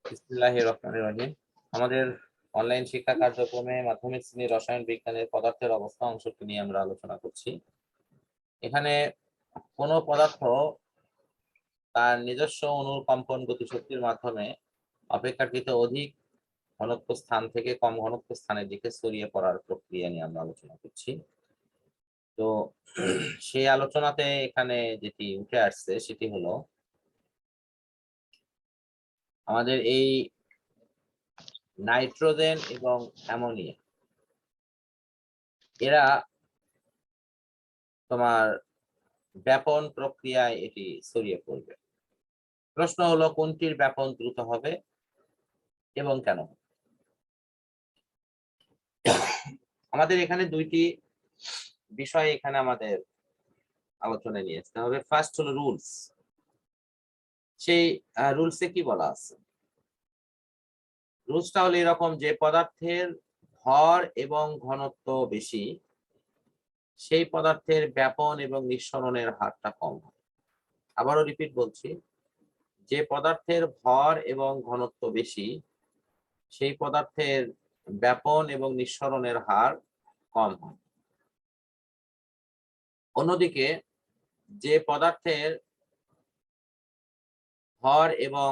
বিসমিল্লাহির রহমানির রহিম। আমাদের অনলাইন শিক্ষা কার্যক্রমে মাধ্যমিক শ্রেণীর রসায়ন বিজ্ঞানের পদার্থের অবস্থা অংশটি নিয়ে আমরা আলোচনা করছি। এখানে কোন পদার্থ তার নিজস্ব অনুকম্পন গতিশক্তির মাধ্যমে অপেক্ষাকৃত অধিক ঘনত্ব স্থান থেকে কম ঘনত্ব স্থানের দিকে ছড়িয়ে পড়ার প্রক্রিয়া নিয়ে আমরা আলোচনা করছি। তো সেই আলোচনাতে এখানে যেটি উঠে আসছে সেটি হলো আমাদের এই নাইট্রোজেন এবং অ্যামোনিয়া এরা তোমার ব্যাপন প্রক্রিয়ায় এটি ছড়িয়ে পড়বে। প্রশ্ন হলো কোনটির ব্যাপন দ্রুত হবে এবং কেন? আমাদের এখানে দুইটি বিষয় এখানে আমাদের আলোচনায় নিয়ে আসতে হবে। ফার্স্ট হলো রুলস। সেই রুলসে কি বলা আছে? রুলসটা হলো এরকম যে পদার্থের ভর এবং ঘনত্ব বেশি সেই পদার্থের ব্যাপন এবং নিঃসরণের হারটা কম হয়। আবারও রিপিট বলছি, যে পদার্থের ভর এবং ঘনত্ব বেশি সেই পদার্থের ব্যাপন এবং নিঃসরণের হার কম হয়। অন্যদিকে যে পদার্থের ভর এবং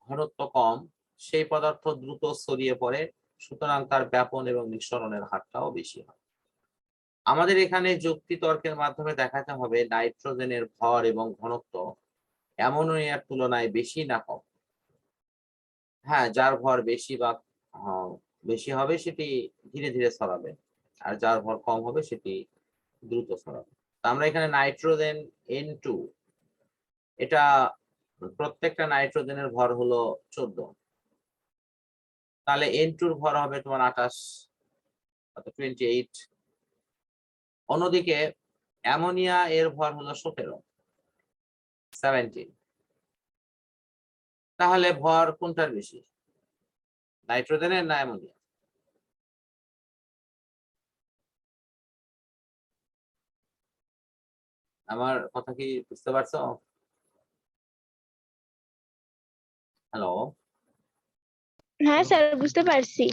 ঘনত্ব কম সেই পদার্থ দ্রুত ছড়িয়ে পড়ে, সুতরাং তার ব্যাপন এবং নিঃসরণের হারটাও বেশি হয়। আমাদের এখানে যুক্তি তর্কের মাধ্যমে দেখাতে হবে নাইট্রোজেনের ভর এবং ঘনত্ব অ্যামোনিয়ার তুলনায় বেশি না কম। হ্যাঁ, যার ভর বেশি বা বেশি হবে সেটি ধীরে ধীরে ছড়াবে, আর যার ভর কম হবে সেটি দ্রুত ছড়াবে। আমরা এখানে নাইট্রোজেন N2, এটা প্রত্যেকটা নাইট্রোজেনের ভর হলো 14, তাহলে N2 এর ভর হবে তোমার 28 অর্থাৎ 28। অন্যদিকে অ্যামোনিয়া এর ভর হলো 17। তাহলে ভর কোনটার বেশি, নাইট্রোজেনের না অ্যামোনিয়া? আমার কথা কি বুঝতে পারছো? হ্যালো, হ্যাঁ স্যার, বুঝতে পারছি।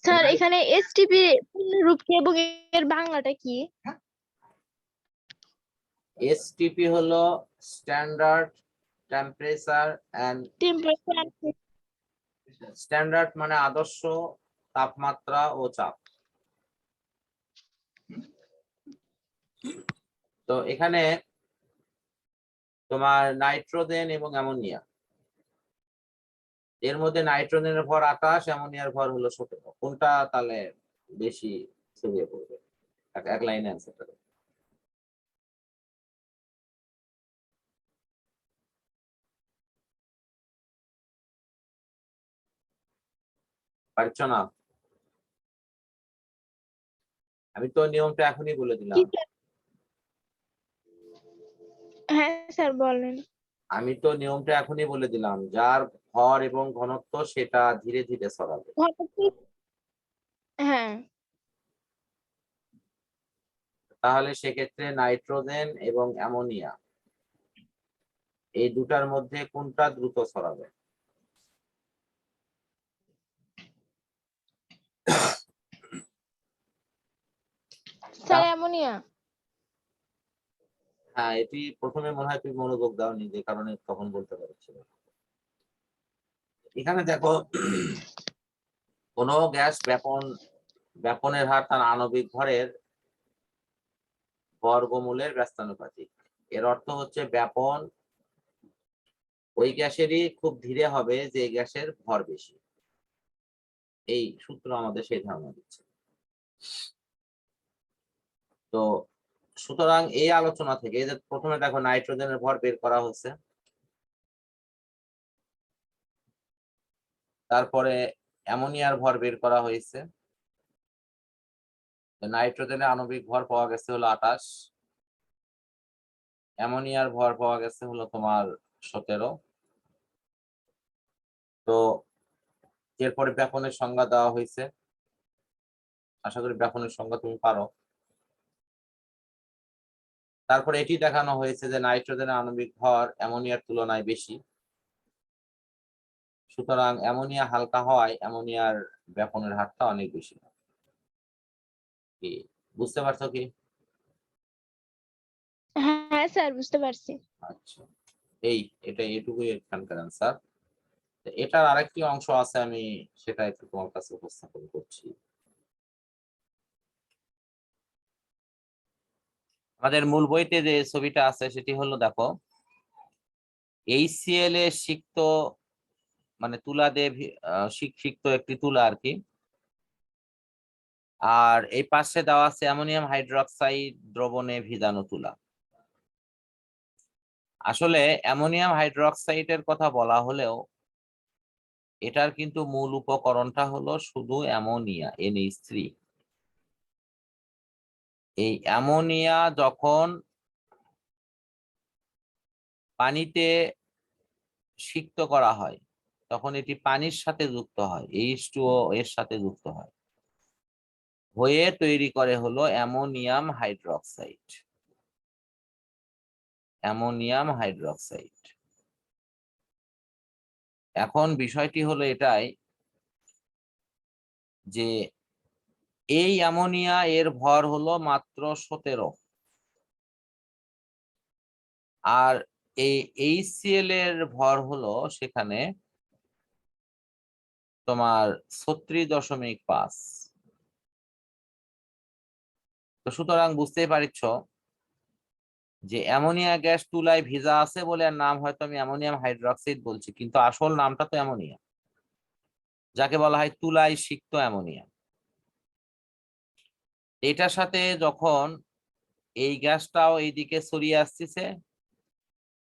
স্যার এখানে এসটিপি পূর্ণরূপ কি এবং এর বাংলাটা কি? এসটিপি হলো স্ট্যান্ডার্ড টেম্পারেচার এন্ড স্ট্যান্ডার্ড মানে আদর্শ তাপমাত্রা ও চাপ। তো এখানে তোমার নাইট্রোজেন এবং অ্যামোনিয়া, এর মধ্যে নাইট্রোজেনের ভর 28, অ্যামোনিয়ার ভর হলো 17, কোনটা তাহলে বেশি ছড়িয়ে পড়বে? এক লাইনে অ্যান্সারটা দাও। পারছো না? আমি তো নিয়মটা এখনই বলে দিলাম। হ্যাঁ স্যার বলেন। আমি তো নিয়মটা এখনই বলে দিলাম, যার ভর এবং ঘনত্ব সেটা ধীরে ধীরে ছড়াবে। হ্যাঁ, তাহলে সেক্ষেত্রে নাইট্রোজেন এবং অ্যামোনিয়া এই দুটার মধ্যে কোনটা দ্রুত ছড়াবে? Sir ammonia. হ্যাঁ, এটি প্রথমে মনে হয় তুমি মনোযোগ দাওনি, যে কারণে তখন বলতে পারছিল। এখানে দেখো, কোন গ্যাস ব্যাপনের হার তার আণবিক ভরের বর্গমূলের ব্যস্তানুপাতিক। এর অর্থ হচ্ছে ব্যাপন ওই গ্যাসেরই খুব ধীরে হবে যে গ্যাসের ভর বেশি। এই সূত্র আমাদের সেই ধারণা দিচ্ছে। তো সুতরাং এই আলোচনা থেকে যে প্রথমে দেখো নাইট্রোজেনের ভর বের করা হচ্ছে, তারপরে অ্যামোনিয়ার ভর বের করা হয়েছে। নাইট্রোজেনের আণবিক ভর পাওয়া গেছে হলো 28, অ্যামোনিয়ার ভর পাওয়া গেছে হলো তোমার 17। তো এরপরে ব্যাপনের সংজ্ঞা দেওয়া হয়েছে, আশা করি ব্যাপনের সংজ্ঞা তুমি পারো। তারপরে এটি দেখানো হয়েছে যে নাইট্রোজেনের আণবিক ভর অ্যামোনিয়ার তুলনায় বেশি, সুতরাং অ্যামোনিয়া হালকা হওয়ায় অ্যামোনিয়ার ব্যাপনের হারটা অনেক বেশি। কি বুঝতে পারছো কি? হ্যাঁ স্যার বুঝতে পারছি। আচ্ছা, এটা এটুকুই এখানকার আনসার। এটার আরেকটি অংশ আছে, আমি সেটা একটু তোমার কাছে উপস্থাপন করছি। আমাদের মূল বইতে যে ছবিটা আছে সেটি হলো, দেখো HCl এ সিক্ত মানে তুলা দিয়ে সিক্ত একটি তুলা আর কি, আর এই পাশে দেওয়া আছে অ্যামোনিয়াম হাইড্রোক্সাইড দ্রবণে ভিজানো তুলা। আসলে অ্যামোনিয়াম হাইড্রোক্সাইডের কথা বলা হলেও এটার কিন্তু মূল উপকরণটা হলো শুধু অ্যামোনিয়া, NH3। এই অ্যামোনিয়া যখন পানিতে সিক্ত করা হয় তখন এটি পানির সাথে যুক্ত হয়, H2O এর সাথে যুক্ত হয়, হয়ে তৈরি করে হলো অ্যামোনিয়াম হাইড্রোক্সাইড। Ammonium hydroxide. এখন বিষয়টি হলো এটাই যে এই অ্যামোনিয়া এর ভর হলো মাত্র 17, আর এই HCl এর ভর হলো সেখানে তোমার 36.5। তো সুতরাং বুঝতেই পারছ যে অ্যামোনিয়া গ্যাস তুলায় ভিজা আছে বলে এর নাম হয়তো আমি অ্যামোনিয়াম হাইড্রোক্সাইড বলছি, কিন্তু আসল নামটা তো অ্যামোনিয়া, যাকে বলা হয় তুলায় সিক্ত অ্যামোনিয়া। এটার সাথে যখন এই গ্যাসটাও এইদিকে ছড়িয়ে আসতেছে,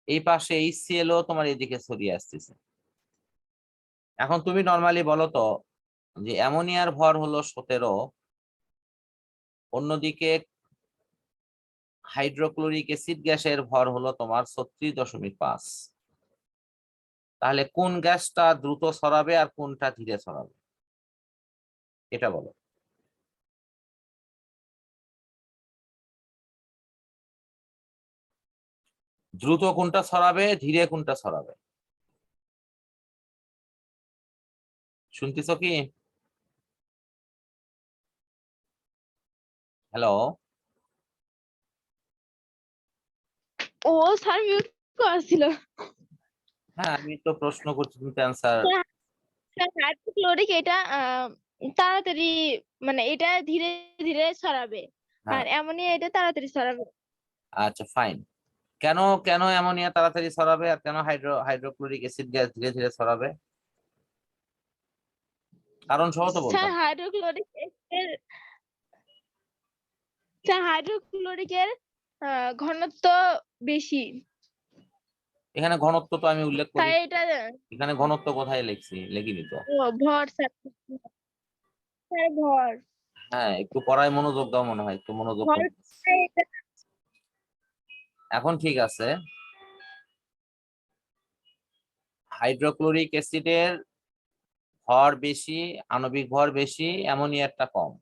এই পাশে HCl ও তোমার এইদিকে ছড়িয়ে আসতেছে। এখন তুমি নর্মালি বলো তো যে অ্যামোনিয়ার ভর হলো 17, অন্যদিকে হাইড্রোক্লোরিক অ্যাসিড গ্যাসের ভর হলো তোমার 36.5। তাহলে কোন গ্যাসটা দ্রুত ছড়াবে আর কোনটা ধীরে ছড়াবে এটা বলো। দ্রুত কোনটা ছড়াবে, ধীরে কোনটা ছড়াবে? শুনতেছ কি? হ্যালো? ও স্যার মিউট করা ছিল। হ্যাঁ, আমি তো প্রশ্ন করছি, তুমি অ্যান্সার। স্যার হাইড্রোক্লোরিক এটা তাড়াতাড়ি মানে এটা ধীরে ধীরে ছড়াবে, হ্যাঁ, আর অ্যামোনিয়া এটা তাড়াতাড়ি ছড়াবে। আচ্ছা ফাইন। কেন কেন অ্যামোনিয়া তাড়াতাড়ি ছড়াবে আর কেন হাইড্রোক্লোরিক অ্যাসিড গ্যাস ধীরে ধীরে ছড়াবে? কারণ সহ তো বলতাম। স্যার হাইড্রোক্লোরিকের ঘনত্ব বেশি, এখানে ঘনত্ব তো আমি উল্লেখ করি, তাই এটা এখানে ঘনত্ব কোথায় লিখিনি তো। ভর স্যার, স্যার ভর হ্যাঁ, একটু পড়ায় মনোযোগ দাও, মনে হয় একটু মনোযোগ ভর কম। এখন ঠিক আছে, হাইড্রোক্লোরিক অ্যাসিডের ভর বেশি, আণবিক ভর বেশি, অ্যামোনিয়ারটা কম।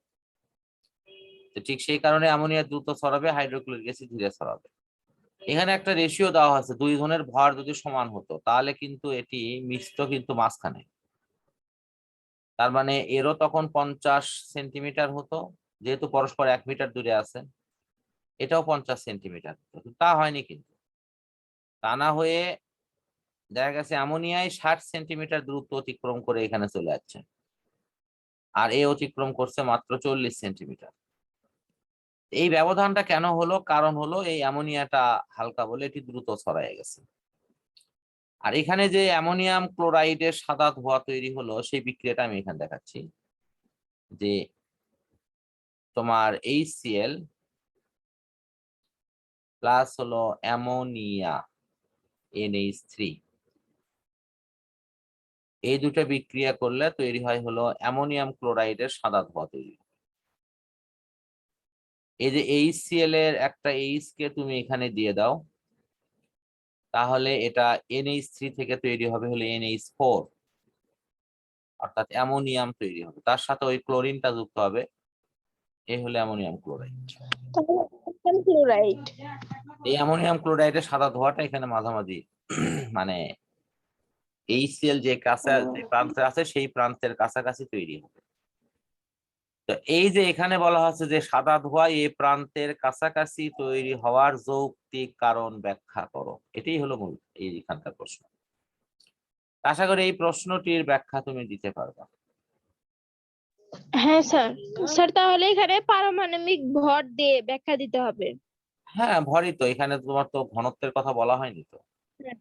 তো ঠিক সেই কারণে অ্যামোনিয়া দ্রুত ছড়াবে, হাইড্রোক্লোরিক অ্যাসিড ধীরে ছড়াবে। এখানে একটা রেশিও দেওয়া আছে, দুই জনের ভর যদি সমান হতো তাহলে কিন্তু এটি মিশ্র কিন্তু মাঝখানে, তার মানে এরও তখন 50 সেন্টিমিটার হতো, যেহেতু পরস্পর 1 মিটার দূরে আছে, এটাও 50 সেন্টিমিটার হতো। তা হয়নি কিন্তু, তা না হয়ে দেখা গেছে অ্যামোনিয়ায় 60 সেন্টিমিটার দূরত্ব অতিক্রম করে এখানে চলে যাচ্ছে, আর এ অতিক্রম করছে মাত্র 40 সেন্টিমিটার। এই ব্যবধানটা কেন হলো? কারণ হলো এই অ্যামোনিয়াটা হালকা বলে এটি দ্রুত ছড়ায় গেছে। আর এখানে যে অ্যামোনিয়াম ক্লোরাইডের সাদা ধোঁয়া তৈরি হলো সেই বিক্রিয়াটা আমি এখানে দেখাচ্ছি, যে তোমার HCl প্লাস হলো অ্যামোনিয়া NH3, এই দুটো বিক্রিয়া করলে তৈরি হয় হলো অ্যামোনিয়াম ক্লোরাইডের সাদা ধোঁয়া তৈরি। এই যে HCl এর একটা H কে তুমি এখানে দিয়ে দাও, তাহলে এটা NH3 থেকে তৈরি হবে হলো NH4, অর্থাৎ অ্যামোনিয়াম তৈরি হবে, তার সাথে ওই ক্লোরিনটা যুক্ত হবে, এই হলো অ্যামোনিয়াম ক্লোরাইড। ক্লোরাইড। এই অ্যামোনিয়াম ক্লোরাইডের সাদা ধোঁয়াটা এখানে মাঝামাঝি মানে HCl যে প্রান্তে আছে সেই প্রান্তের কাছাকাছি তৈরি হবে। তো এই যে এখানে বলা হচ্ছে যে সাদা ধোঁয়া এই প্রান্তের কাছাকাছি তৈরি হওয়ার যৌক্তিক কারণ ব্যাখ্যা করো, এটাই হলো মূল এইখানকার প্রশ্ন। আশা করি এই প্রশ্নটির ব্যাখ্যা তুমি দিতে পারবে। হ্যাঁ স্যার। স্যার তাহলে এখানে পারমাণবিক ভর দিয়ে ব্যাখ্যা দিতে হবে। হ্যাঁ ভরই তো, এখানে তোমার তো ঘনত্বের কথা বলা হয়নি তো। হ্যাঁ।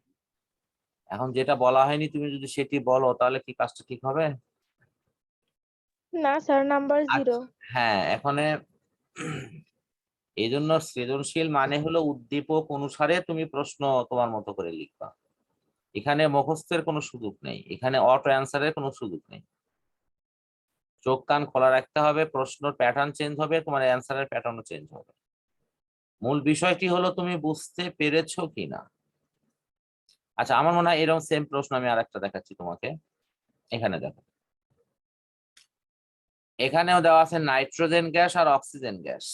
এখন যেটা বলা হয়নি তুমি যদি সেটি বলো তাহলে কি কাজটা ঠিক হবে? না স্যার, নাম্বার 0। হ্যাঁ এখানে এই জন্য সৃজনশীল মানে হলো উদ্দীপক অনুসারে তুমি প্রশ্ন তোমার মতো করে লিখবা। এখানে মুখস্থের কোনো সুযোগ নেই, এখানে অটো অ্যান্সারের কোনো সুযোগ নেই। চোখ কান খোলা রাখতে হবে, প্রশ্নের প্যাটার্ন চেঞ্জ হবে, তোমার অ্যান্সারের প্যাটার্নও চেঞ্জ হবে। মূল বিষয়টি হলো তুমি বুঝতে পেরেছো কিনা। আচ্ছা আমার মনে হয় এরকম সেম প্রশ্ন আমি আরেকটা দেখাচ্ছি তোমাকে। এখানে দেখো, এখানেও দেওয়া আছে নাইট্রোজেন গ্যাস আর অক্সিজেন গ্যাস,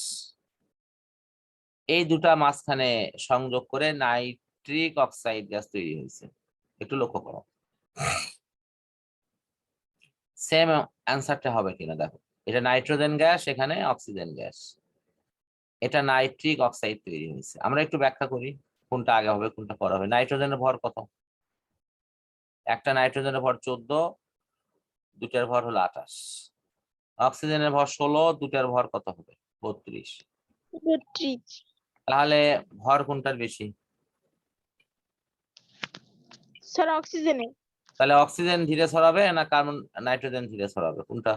এই দুটা মাঝখানে সংযোগ করে নাইট্রিক অক্সাইড গ্যাস তৈরি হয়েছে। একটু লক্ষ্য করো সেম অ্যান্সারটা হবে কিনা। দেখো এটা নাইট্রোজেন গ্যাস, এখানে অক্সিজেন গ্যাস, এটা নাইট্রিক অক্সাইড তৈরি হয়েছে। আমরা একটু ব্যাখ্যা করি কোনটা আগে হবে কোনটা পরে হবে। নাইট্রোজেনের ভর কত? একটা নাইট্রোজেনের ভর 14, দুটার ভর হলো 28। অক্সিজেনের ভর 16, দুটার ভর কত হবে? 32। 32। তাহলে ভর কোনটার বেশি? স্যার অক্সিজেনে। তাহলে অক্সিজেন ধীরে ছড়াবে না কার্বন নাইট্রোজেন ধীরে ছড়াবে, কোনটা?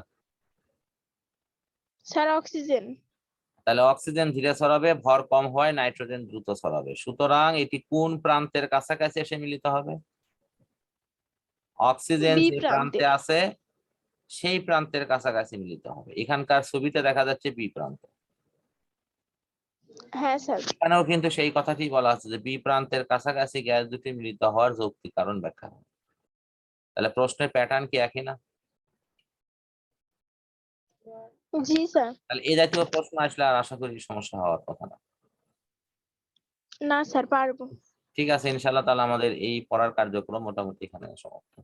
Sir oxygen. তাহলে অক্সিজেন ধীরে ছড়াবে, ভর কম হয়, নাইট্রোজেন দ্রুত ছড়াবে। সুতরাং এটি কোন প্রান্তের কাছাকাছি এসে মিলিত হবে? অক্সিজেন বি যে প্রান্তে। প্রান্তে আছে সেই প্রান্তের কাছাকাছি মিলিত হবে। এখানকার ছবিতে দেখা যাচ্ছে বি প্রান্ত। হ্যাঁ স্যার। এখানেও কিন্তু সেই কথাটি বলা আছে যে বি প্রান্তের কাছাকাছি গ্যাস দুটি মিলিত হওয়ার যৌক্তিক কারণ ব্যাখ্যা হবে। তাহলে প্রশ্নের প্যাটার্ন কি একই না? জি স্যার। তাহলে এই জাতীয় প্রশ্ন আসলে আর আশা করি সমস্যা হওয়ার কথা না। না স্যার, পারবো। ঠিক আছে ইনশাআল্লাহ, তাহলে আমাদের এই পড়ার কার্যক্রম মোটামুটি এখানে সমাপ্ত।